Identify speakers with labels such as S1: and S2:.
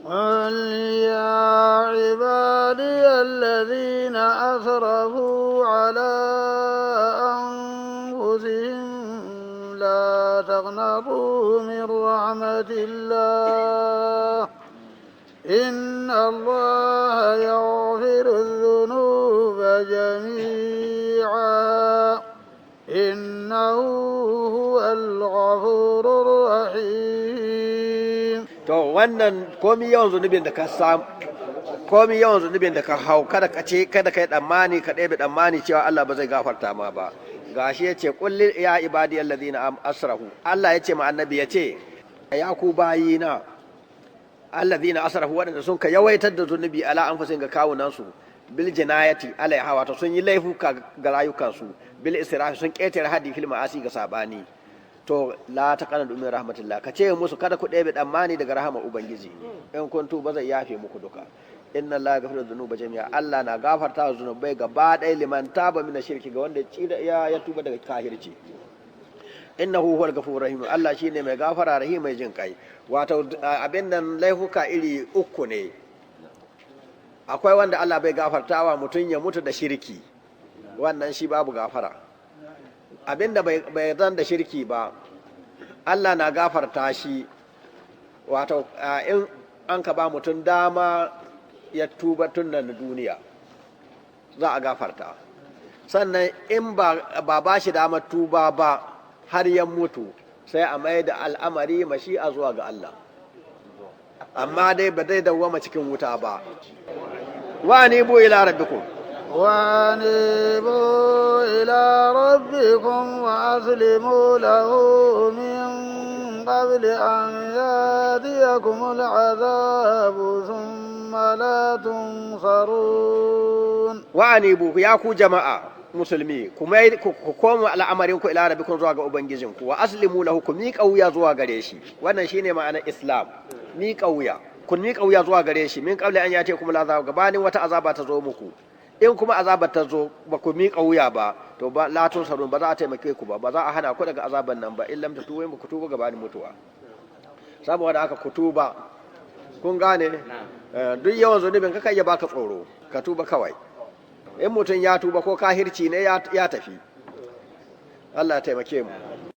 S1: قل يا عبادي الذين أسرفوا على أنفسهم لا تقنطوا من رحمة الله إن الله يغفر الذنوب جميعا إنه هو الغفور الرحيم.
S2: to wannan komi yawan zunubin da ka samu, komi yawan zunubin da ka hau, kada ka yi tsammani ka ɗebe tsammani cewa Allah ba zai gafarta ma ba. Gashi yace qul ya ibadiyal ladina asrafu, Allah yace ma annabi yace ya ku bayina alladhina asrafu wadanda sun ka yawaitar da zunubi ala anfusin ga kawunan su bil jinayati alaiha wato sun yi laifuka ga rayukan su bil israfi sun ketare haddi fil ma'asi ga sabani to la taqanadu min rahmatillah ka ce musu kada ku ɗebe tsammani daga rahama ubangiji in kun tuba zai yafe muku duka inna allaha yaghfiru dhunuba jami'a Allah na gafarta zunubai gaba ɗaya liman taba min shirki ga wanda ya tuba daga kafirci innahu huwal ghafurur rahim Allah shine mai gafara rahim mai jin kai wato abin nan laifuka iri uku ne akwai wanda Allah bai gafartawa mutun ya mutu da shirki wannan shi babu gafara abinda bai zan da shirki ba Allah na gafarta shi wato in an ka ba mutun dama ya tuba tun nan duniya za a gafarta sannan in ba shi damar tuba ba har ya mutu sai a mai da al'amari mashi'a zuwa ga Allah amma dai ba zai dawwama cikin wuta ba wa ni bu ila rabbikum
S1: وأنيبوا إلى ربكم وأسلموا له من قبل أن يأتيكم العذاب ثم لا تنصرون
S2: وأنيبوا يا كو جماعة musulmi ku koma al'amarin ku ila rabbikum zuwa ga ubangijinku wa aslimu lahu ku miƙa wuya zuwa gare shi wannan shine ma'anar islam miƙa wuya ku miƙa wuya zuwa gare shi min qabli an yace kuma azab gabanin wata azaba ta zo muku in kuma azabar ta zo ba ku miƙa wuya ba to ba la tunsarun ba za a taimake ku ba za a hana ku daga azaban nan ba illam tatubu ba ku tuba gabanin mutuwa saboda haka ku tuba kun gane duk yawan zunubin ka kai ya baka tsoro ka tuba kawai in mutum ya tuba ko kahirci ne ya tafi Allah ya taimake mu